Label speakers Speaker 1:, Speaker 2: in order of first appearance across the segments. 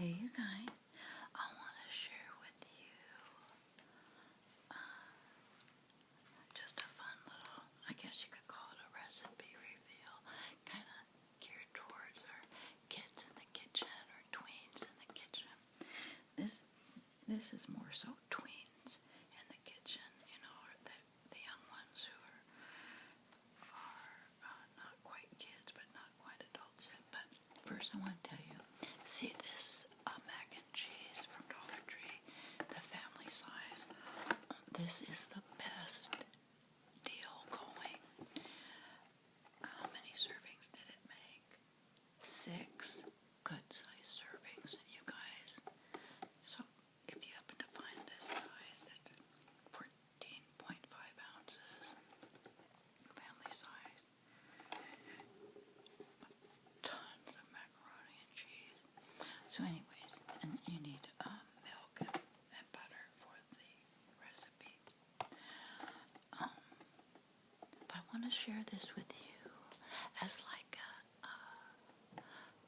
Speaker 1: Hey you guys, I want to share with you just a fun little, I guess you could call it a recipe reveal, kind of geared towards our kids in the kitchen or tweens in the kitchen. This is more so tweens in the kitchen, you know, or the young ones who are not quite kids but not quite adults yet. But first I want to tell you, see this mac and cheese from Dollar Tree, the family size. This is the best deal going. How many servings did it make? 6 good size servings, you guys. So if you happen to find this size, it's 14.5 ounces, family size. Tons of macaroni and cheese. So anyways, and you need milk and butter for the recipe. But I want to share this with you as like a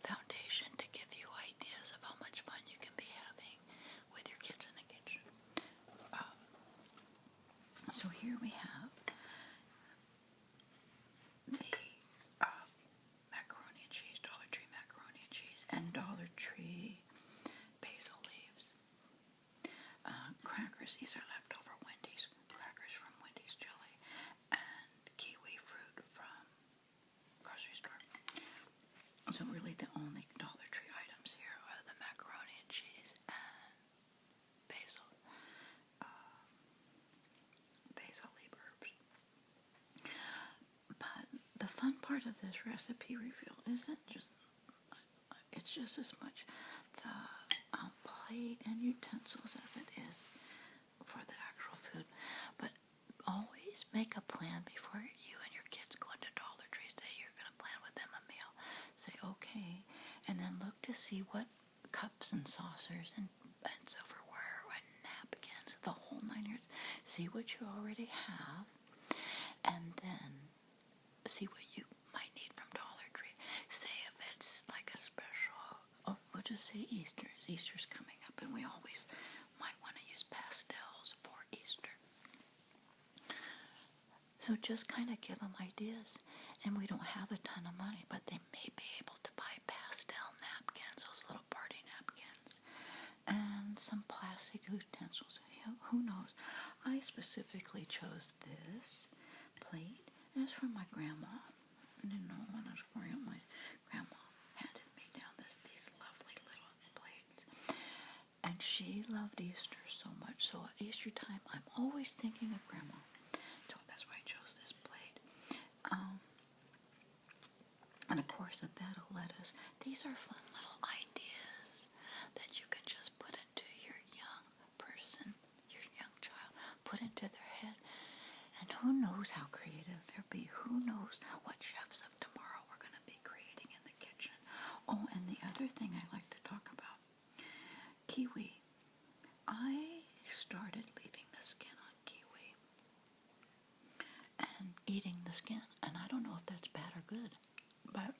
Speaker 1: foundation to give you ideas of how much fun you can be having with your kids in the kitchen. So here we have the macaroni and cheese, Dollar Tree macaroni and cheese, and Dollar Tree basil leaves. Crackers, these are leftover Wendy's crackers from Wendy's chili, and kiwi fruit from grocery store. So really the only Dollar Tree items here are the macaroni and cheese and basil leaf herbs. But the fun part of this recipe reveal isn't just, it's just as much the plate and utensils as it is for the actual food. But always make a plan before you and your kids go into Dollar Tree. Say you're going to plan with them a meal. Say okay, and then look to see what cups and saucers and silverware and napkins, the whole 9 yards. See what you already have, and then see what you might need from Dollar Tree. Say if it's like a special, or we'll just say Easter's. Easter's coming up, and we always might want to use pastels for Easter. So just kind of give them ideas. And we don't have a ton of money, but they may be able to buy pastel napkins, those little party napkins, and some plastic utensils. Who knows? I specifically chose this plate. It's from my grandma. You know, when I was growing up, my grandma handed me down these lovely little plates. And she loved Easter so much. So at Easter time, I'm always thinking of Grandma. So that's why I chose this plate. And of course, a bed of lettuce. These are fun little ideas that you can just put into your young person, your young child, put into their head. And who knows how creative they'll be. Who knows what chefs of tomorrow we're going to be creating in the kitchen. Oh, and the other thing I like to talk about, kiwi. I started leaving the skin on kiwi and eating the skin. And I don't know if that's bad or good. But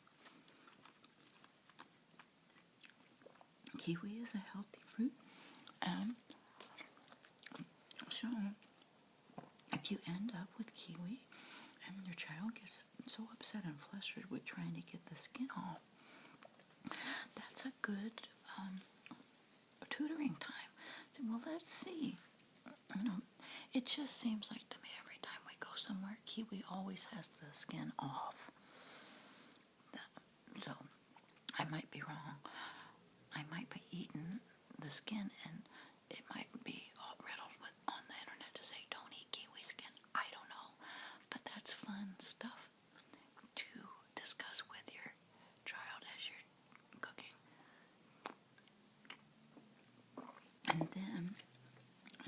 Speaker 1: kiwi is a healthy fruit, and so if you end up with kiwi and your child gets so upset and flustered with trying to get the skin off, that's a good tutoring time. Well, let's see. You know, it just seems like to me every time we go somewhere, kiwi always has the skin off. So, I might be wrong. I might be eating the skin, and it might be all riddled with on the internet to say don't eat kiwi skin. I don't know, but that's fun stuff to discuss with your child as you're cooking. And then,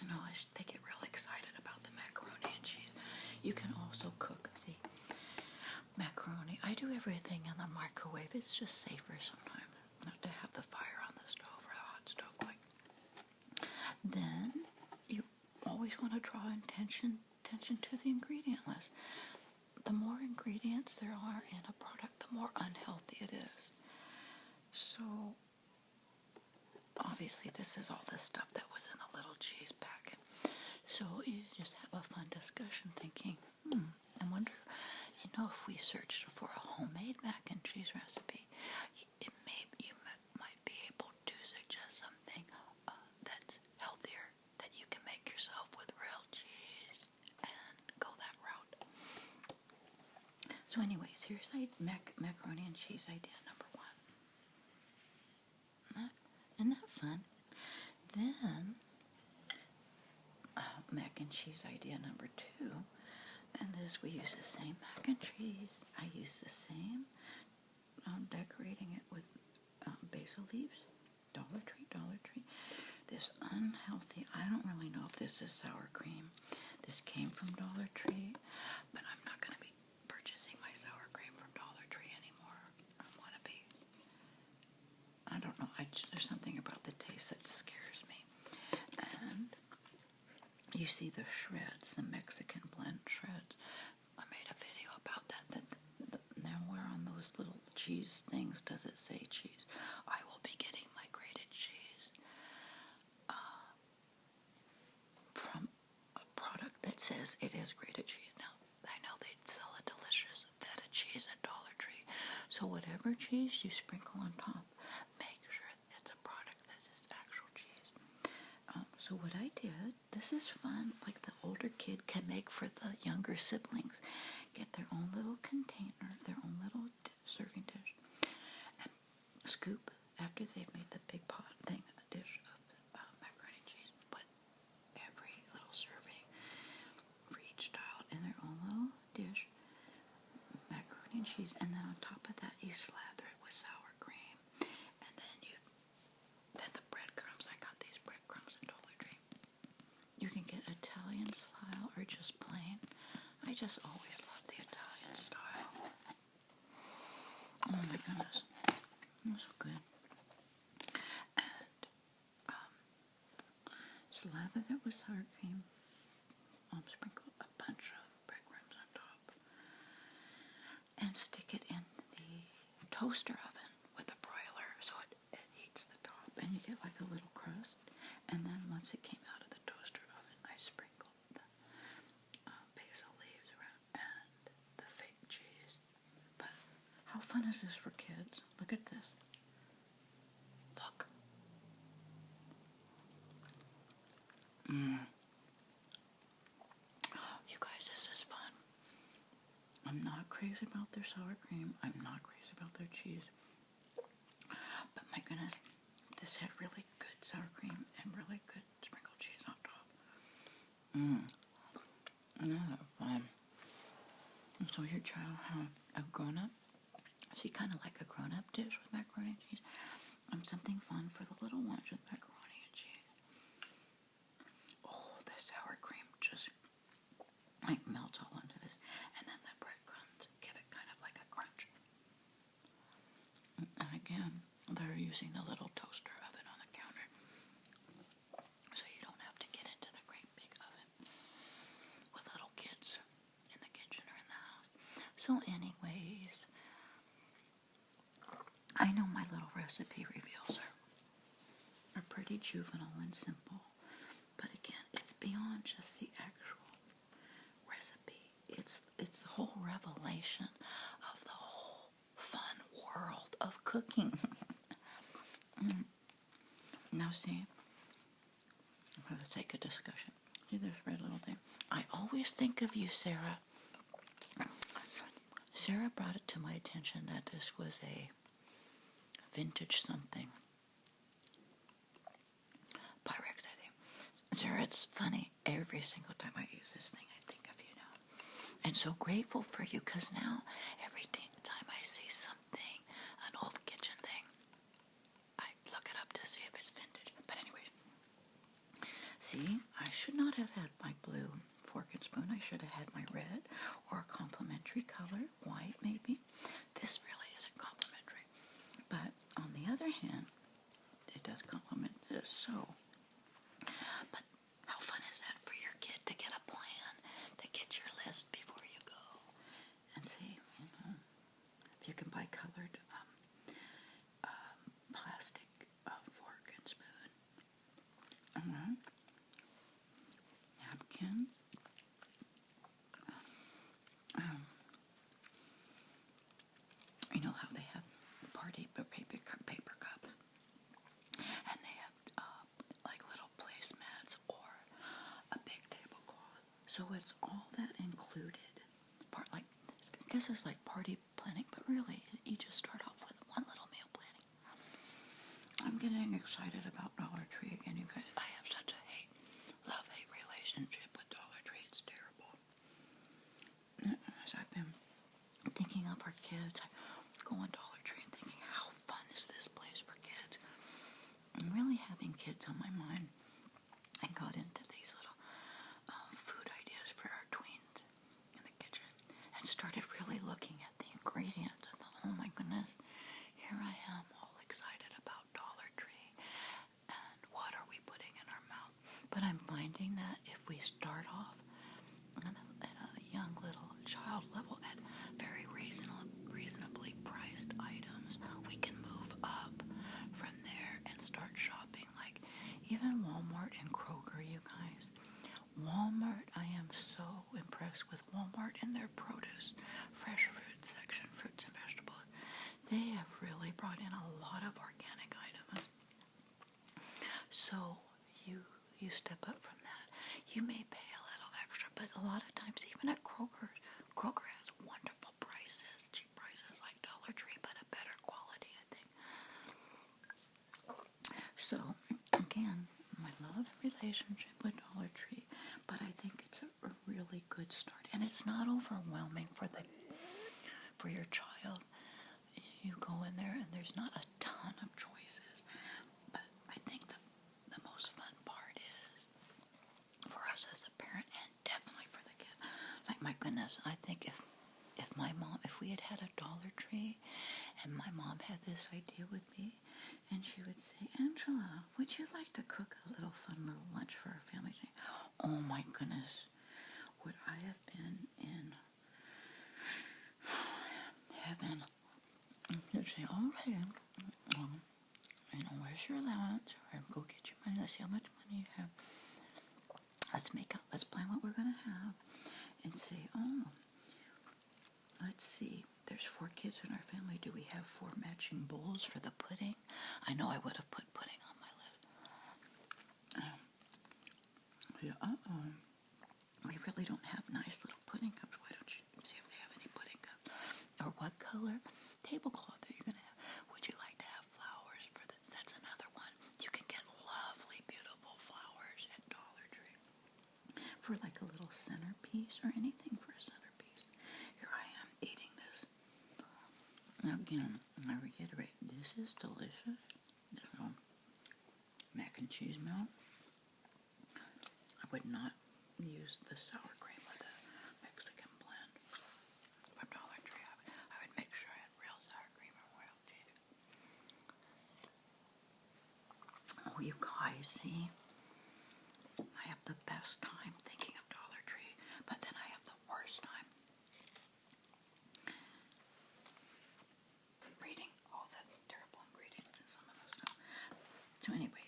Speaker 1: you know, they get real excited about the macaroni and cheese. You can also cook the macaroni. I do everything in the microwave. It's just safer sometimes not to have the fire on the stove or the hot stove going. Then you always want to draw attention to the ingredient list. The more ingredients there are in a product, the more unhealthy it is. So obviously this is all the stuff that was in the little cheese packet. So you just have a fun discussion thinking, I wonder, if we searched for a homemade mac and cheese recipe, you might be able to suggest something that's healthier that you can make yourself with real cheese and go that route. So anyways, here's macaroni and cheese idea number 1. Isn't that fun? Then mac and cheese idea number 2, and this, we use the same mac and cheese. I use the same decorating it with basil leaves, Dollar Tree. This unhealthy, I don't really know if this is sour cream. This came from Dollar Tree, but I'm not going to be purchasing my sour cream from Dollar Tree anymore. I don't know, there's something about the taste that scares me. And you see the shreds, the Mexican blend shreds. I made a video about that. Now where on those little cheese things does it say cheese? I will be getting my grated cheese from a product that says it is grated cheese. Now, I know they sell a delicious feta cheese at Dollar Tree. So whatever cheese you sprinkle on top, make sure it's a product that is actual cheese. So what I did, this is fun, like the older kid can make for the younger siblings. Get their own little container, their own little serving dish, and scoop, after they've made the big pot thing, a dish of macaroni and cheese, put every little serving for each child in their own little dish, macaroni and cheese, and then on top of that you slather it with sour cream, and then the breadcrumbs. I got these breadcrumbs at Dollar Tree. You can get Italian style or just plain. I just always love the Italian style. Oh my goodness, it's so good. And slather that with sour cream. Sprinkle a bunch of breadcrumbs on top, and stick it in the toaster oven with a broiler, so it heats the top, and you get like a little crust. And then once it came out of the toaster oven, I sprinkled the basil leaves around and the fake cheese. But how fun is this for kids? Look at this. Look. You guys, this is fun. I'm not crazy about their sour cream. I'm not crazy about their cheese. But my goodness, this had really good sour cream and really good sprinkled cheese on top. Isn't that fun? And so your child had a grown-up. See, kind of like a grown-up dish with macaroni and cheese. And something fun for the little ones with macaroni and cheese. Oh, the sour cream just like melts all into this, and then the breadcrumbs give it kind of like a crunch. And again, they're using the little toaster oven on the counter, so you don't have to get into the great big oven with little kids in the kitchen or in the house. So anyways, I know my little recipe reveals are pretty juvenile and simple, but again, it's beyond just the actual recipe. It's the whole revelation of the whole fun world of cooking. Now see, for the sake of discussion, see this red little thing? I always think of you, Sarah. Sarah brought it to my attention that this was a vintage something. Pyrex, I think. Sarah, it's funny. Every single time I use this thing, I think of you now. And so grateful for you, because now every time I see something, an old kitchen thing, I look it up to see if it's vintage. But anyway, see, I should not have had my blue fork and spoon. I should have had my red or a complementary color, white maybe. This really isn't complementary. But on the other hand, it does complement this. So, but how fun is that for your kid to get a plan, to get your list before you go, and see, if you can buy colored plastic fork and spoon, chicken. You know how they have party paper cups, and they have like little placemats or a big tablecloth. So it's all that included. Part like I guess it's like party planning, but really you just start off with one little meal planning. I'm getting excited about Dollar Tree again, you guys. I have such a love-hate relationship with Dollar Tree. It's terrible. As I've been thinking of our kids, I go on Dollar Tree and thinking, how fun is this place for kids? I'm really having kids on my mind. I got into these little food ideas for our tweens in the kitchen and started really looking at the ingredients. I thought, oh my goodness, here I am all excited about Dollar Tree and what are we putting in our mouth? But I'm finding that if we start off at a young little child level at very reasonably priced items, we can move up from there and start shopping. Like even Walmart and Kroger, you guys. Walmart, I am so impressed with Walmart and their produce, fresh fruit section, fruits and vegetables. They have really brought in a lot of organic items. So you step up from that. You may pay a little extra, but a lot of times even at Kroger has wonderful prices, cheap prices like Dollar Tree, but a better quality, I think. So again, my love relationship with Dollar Tree, but I think it's a really good start, and it's not overwhelming for your child. You go in there and there's not a ton of choices, but I think the most fun part is for us as a parent, and definitely for the kid. Like, my goodness, I think if we had had a Dollar Tree and my mom had this idea with me, and she would say, Angela, would you like to cook a little fun little lunch for our family today? Oh my goodness, would I have been in heaven? And she'd say, okay, where's your allowance? Or go get your money. Let's see how much money you have. Let's plan what we're going to have. And say, let's see. There's 4 kids in our family. Do we have 4 matching bowls for the pudding? I know I would have put pudding on my list. We really don't have nice little pudding cups. Why don't you see if they have any pudding cups? Or what color tablecloth are you going to have? Would you like to have flowers for this? That's another one. You can get lovely, beautiful flowers at Dollar Tree for like a little centerpiece or anything for a centerpiece. Here I am eating this. Again, I reiterate, this is delicious. Mac and cheese melt. I would not use the sour cream or the Mexican blend from Dollar Tree. I would make sure I had real sour cream or real cheese. Oh, you guys, see? I have the best time thinking of Dollar Tree, but then I have the worst time reading all the terrible ingredients in some of those stuff. So anyway,